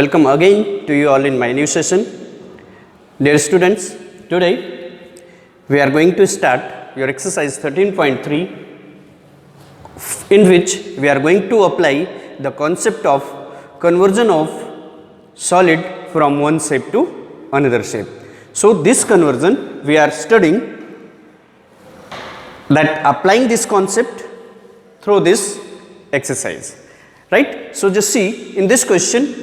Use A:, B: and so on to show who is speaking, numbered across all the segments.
A: Welcome again to you all in my new session. Dear students, today we are going to start your exercise 13.3 in which we are going to apply the concept of conversion of solid from one shape to another shape. So, this conversion we are studying that applying this concept through this exercise, right. So, just see in this question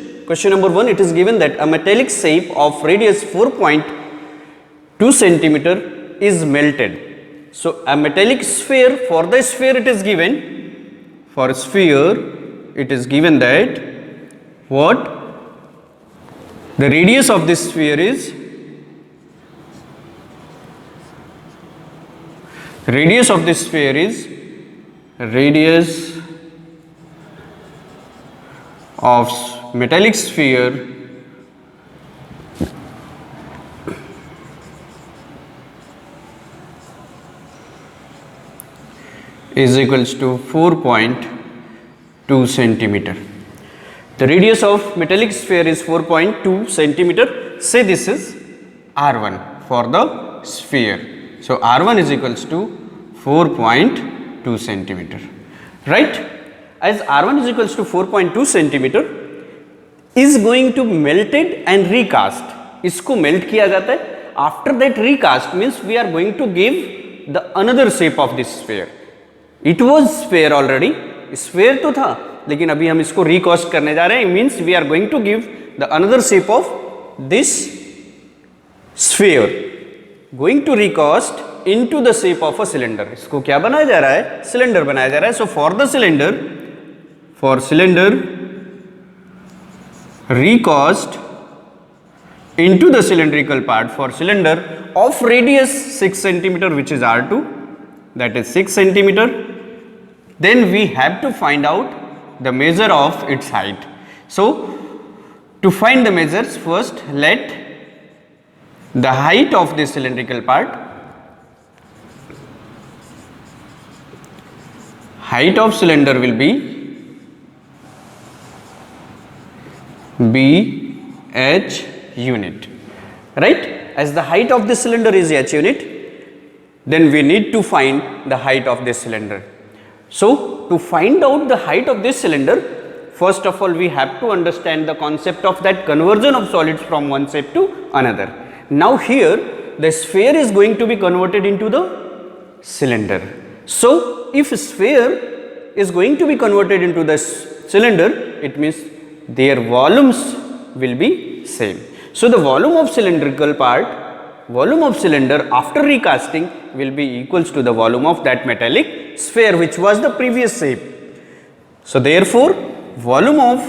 A: number 1, it is given that a metallic shape of radius 4.2 centimeter is melted. So, a metallic sphere, for the sphere it is given, for sphere it is given that what the radius of this sphere is, radius of this sphere is radius of metallic sphere is equals to 4.2 centimeter. The radius of metallic sphere is 4.2 centimeter. Say this is R1 for the sphere. So, R1 is equals to 4.2 centimeter, right. As R1 is equals to 4.2 centimeter is going to melted and recast. इसको melt किया जाता है. After that recast means we are going to give the another shape of this sphere. It was sphere already. Sphere तो था, लेकिन अभी हम इसको recast करने जा रहे हैं. Means we are going to give the another shape of this sphere. Going to recast into the shape of a cylinder. इसको क्या बनाया जा रहा है? Cylinder बनाया जा रहा है. So for the cylinder, recast into the cylindrical part, for cylinder of radius 6 centimeter, which is R2, that is 6 centimeter. Then we have to find out the measure of its height. So to find the measures, first let the height of this cylindrical part, height of cylinder will be H unit, right. As the height of this cylinder is H unit, then we need to find the height of this cylinder. So to find out the height of this cylinder, first of all we have to understand the concept of that conversion of solids from one shape to another. Now here the sphere is going to be converted into the cylinder. So if sphere is going to be converted into the cylinder, it means their volumes will be same. So the volume of cylindrical part, volume of cylinder after recasting will be equals to the volume of that metallic sphere which was the previous shape. So therefore volume of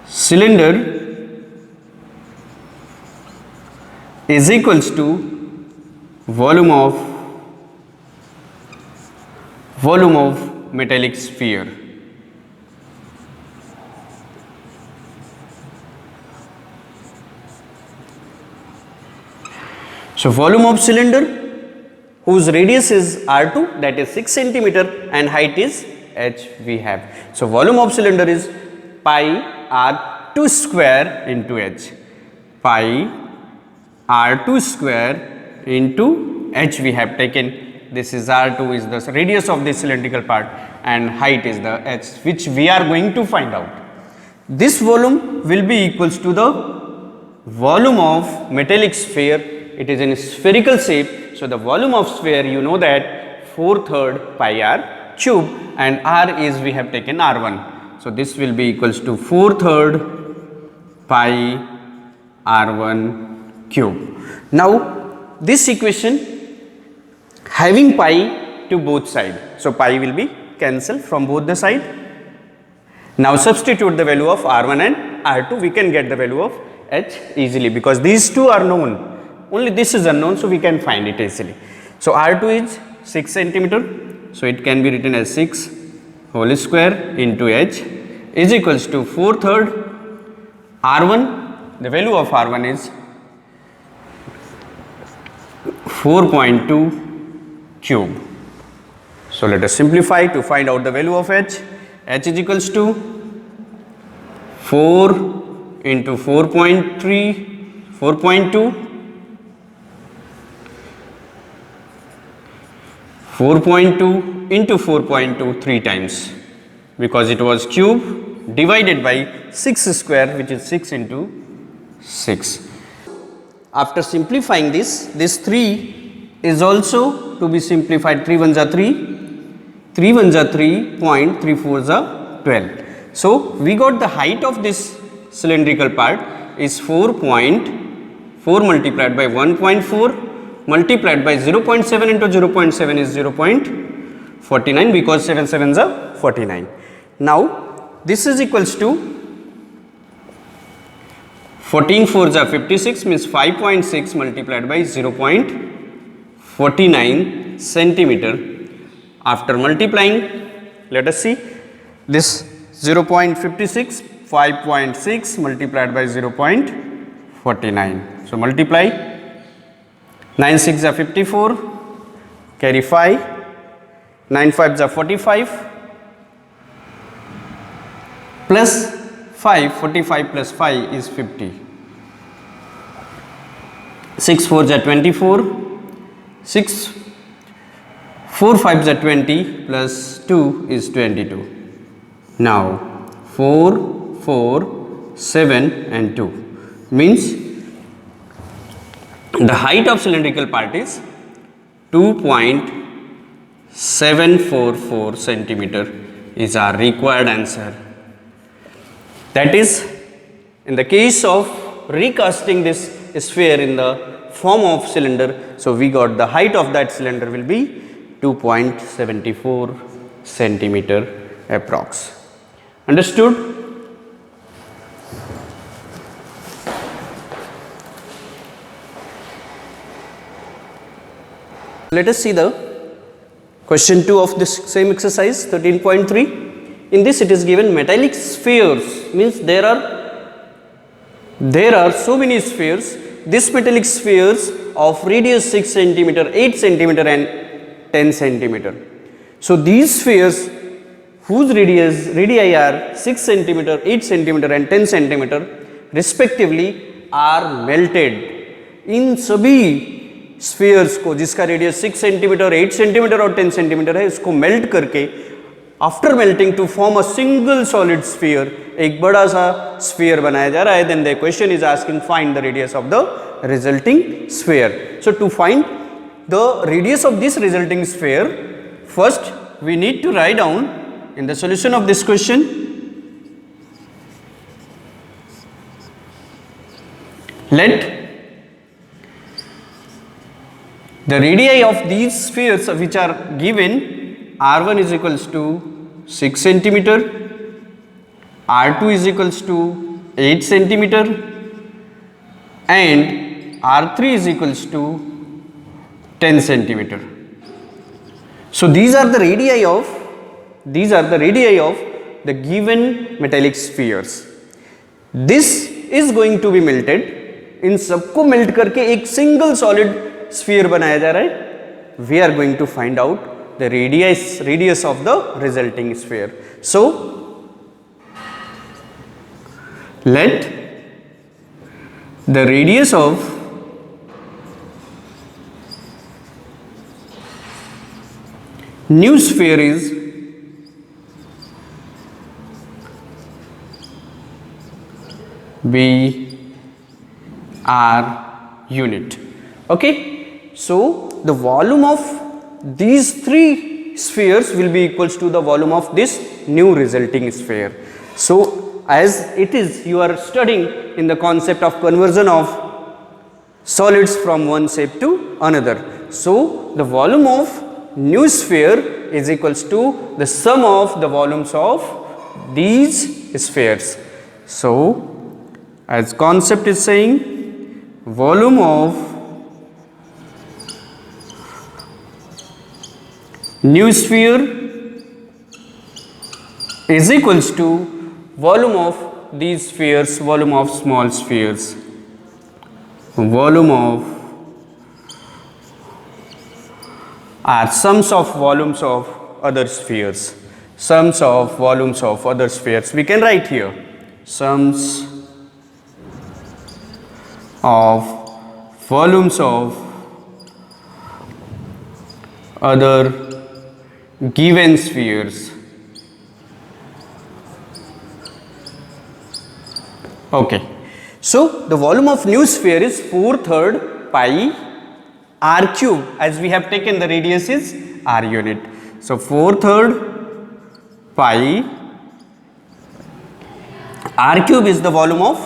A: cylinder is equals to volume of metallic sphere. So volume of cylinder whose radius is R2, that is 6 centimeter, and height is H we have. So volume of cylinder is pi R2 square into H. Pi R2 square into H we have taken. This is R2 is the radius of this cylindrical part and height is the H which we are going to find out. This volume will be equals to the volume of metallic sphere. It is in spherical shape. So the volume of sphere, you know that 4/3 pi R cube, and R is we have taken R1. So this will be equals to 4/3 pi R1 cube. Now this equation having pi to both sides, so pi will be cancelled from both the side. Now substitute the value of R1 and R2, we can get the value of H easily because these two are known, only this is unknown, so we can find it easily. So R2 is 6 centimeter, so it can be written as 6 whole square into H is equals to 4/3 R1, the value of R1 is 4.2 cube. So let us simplify to find out the value of h. H is equals to 4 into 4.3, 4.2, 4.2 into 4.2 3 times, because it was cube, divided by 6 square, which is 6 into 6. After simplifying this 3 is also to be simplified. 3 ones are 3, 3 ones are 3, 3 fours are 12. So we got the height of this cylindrical part is 4.4 multiplied by 1.4 multiplied by 0.7 into 0.7 is 0.49, because 7 sevens are 49. Now this is equals to 14 fours are 56, means 5.6 multiplied by 0.49 centimeter. After multiplying, let us see this 0.56, 5.6 multiplied by 0.49. So multiply, 9 6 are 54, carry 5, 9 5 are 45, plus 5, 45 plus 5 is 50. 6 4s are 24, 6 4 5s are 20, plus 2 is 22. Now 4, 4, 7 and 2 means the height of cylindrical part is 2.744 centimeter is our required answer. That is, in the case of recasting this sphere in the form of cylinder, so we got the height of that cylinder will be 2.74 centimeter approx. Understood? Let us see the question 2 of this same exercise 13.3. In this it is given metallic spheres, means there are so many spheres. This metallic spheres of radius 6 centimeter, 8 centimeter and 10 centimeter. So these spheres whose radii are 6 centimeter, 8 centimeter and 10 centimeter respectively are melted. इन सभी spheres को जिसका radius 6 centimetre, 8 centimetre और 10 centimetre है, इसको melt करके after melting to form a single solid sphere, एक बड़ा सा स्फीयर बनाया जा रहा है. Then the question is asking find the radius of the resulting sphere. So to find the radius of this resulting sphere, first we need to write down in the solution of this question, let the radii of these spheres which are given, r1 is equals to 6 centimeter, r2 is equals to 8 centimeter and r3 is equals to 10 centimeter. So these are the radii of the given metallic spheres. This is going to be melted. इन सबको melt करके एक single solid sphere बनाया जा रहा है. We are going to find out the radius of the resulting sphere. So let the radius of new sphere is be r unit. Okay, so the volume of these three spheres will be equals to the volume of this new resulting sphere. So as it is, you are studying in the concept of conversion of solids from one shape to another. So the volume of new sphere is equals to the sum of the volumes of these spheres. So as concept is saying, volume of new sphere is equals to volume of these spheres, volume of small spheres, volume of are sums of volumes of other spheres. Sums of volumes of other spheres. We can write here sums of volumes of other given spheres. Okay. So the volume of new sphere is 4/3 pi r cube, as we have taken the radius is r unit. So 4/3 pi r cube is the volume of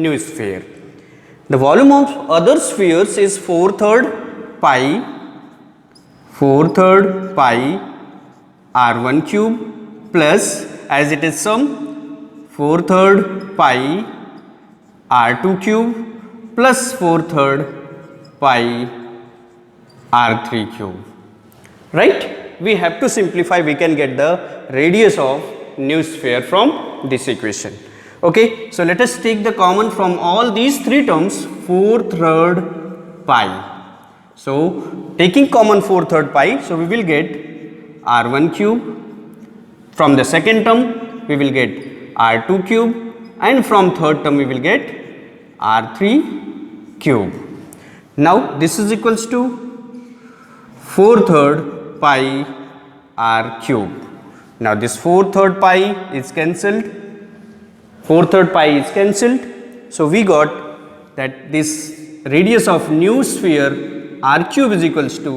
A: new sphere. The volume of other spheres is 4/3 pi r1 cube plus, as it is sum, 4/3 pi r2 cube plus 4/3 pi r3 cube. Right? We have to simplify. We can get the radius of new sphere from this equation. Okay. So let us take the common from all these three terms, 4/3 pi. So taking common 4/3 pi, so we will get r1 cube. From the second term we will get r2 cube, and from third term we will get r3 cube. Now this is equals to 4/3 pi r cube. Now this 4/3 pi is cancelled, 4/3 pi is cancelled. So we got that this radius of new sphere r cube is equals to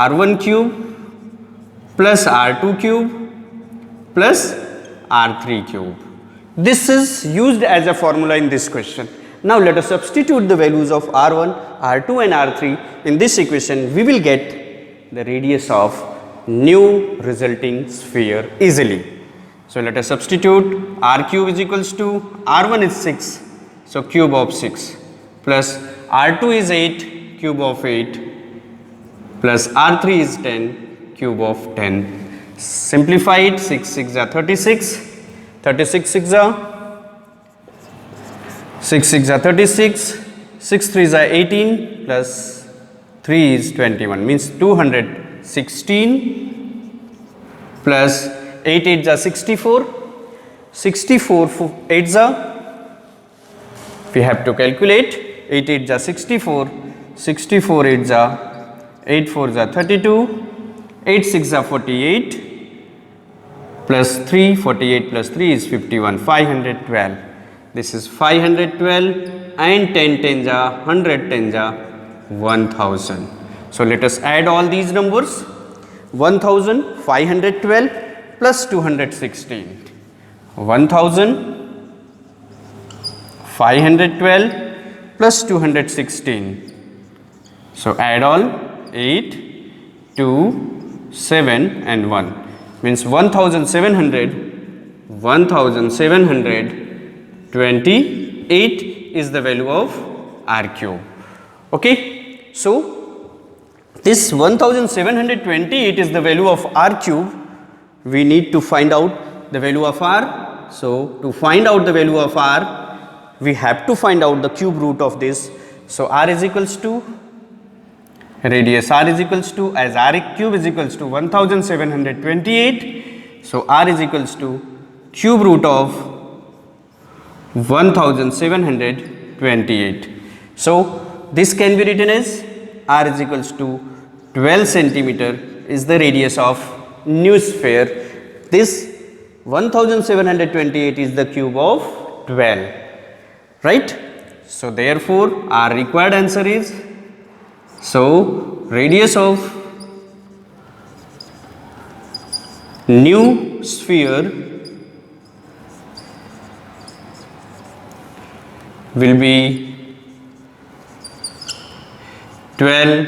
A: r1 cube plus r2 cube plus r3 cube. This is used as a formula in this question. Now let us substitute the values of r1, r2 and r3 in this equation. We will get the radius of new resulting sphere easily. So let us substitute. R cube is equals to r1 is 6, so cube of 6, plus r2 is 8, cube of 8, plus r3 is 10, cube of 10. Simplify it. 6 6 are 36, 36 6 are 36, 6 3 are 18, plus 3 is 21, means 216, plus 8 8 are 64, 64 8 are, we have to calculate, 8 8 are 64, 64 8 are, 8 4 are 32, 8 6 are 48, plus 3, 48 plus 3 is 51, 512. This is 512, and 10 10s are 100, 10s are 1000. So let us add all these numbers. 1512 plus 216, 1512 plus 216. So add all 8, 2, 7 and 1, means 1728 is the value of r cube. Okay. So this 1728 is the value of r cube. We need to find out the value of r. So to find out the value of r, we have to find out the cube root of this. So r is equals to radius, r is equals to, as r cube is equals to 1728. So r is equals to cube root of 1728. So this can be written as r is equals to 12 centimeter is the radius of new sphere. This 1728 is the cube of 12, right? So therefore our required answer is, so radius of new sphere will be 12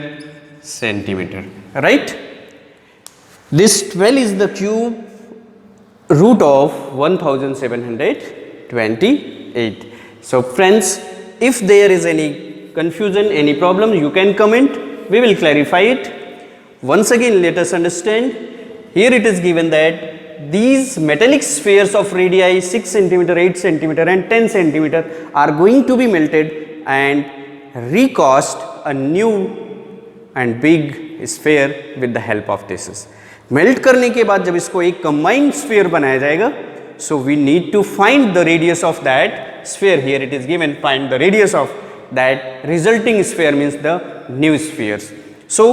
A: centimeter, right? This 12 is the cube root of 1728. So friends, if there is any confusion, any problem, you can comment, we will clarify it. Once again, let us understand. Here it is given that these metallic spheres of radii 6 centimeter, 8 centimeter and 10 centimeter are going to be melted and recast a new and big sphere with the help of this. Melt करने के बाद जब इसको एक combined sphere बनाया जाएगा, so we need to find the radius of that sphere. Here it is given, find the radius of that resulting sphere, means the new spheres. So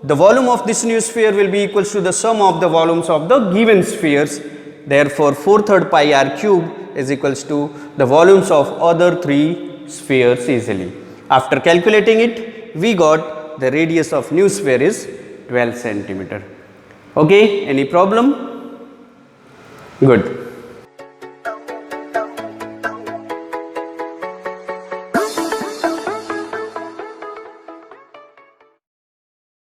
A: the volume of this new sphere will be equals to the sum of the volumes of the given spheres. Therefore 4/3 pi r cube is equals to the volumes of other 3 spheres easily. After calculating it, we got the radius of new sphere is 12 centimeter. Okay, any problem? Good.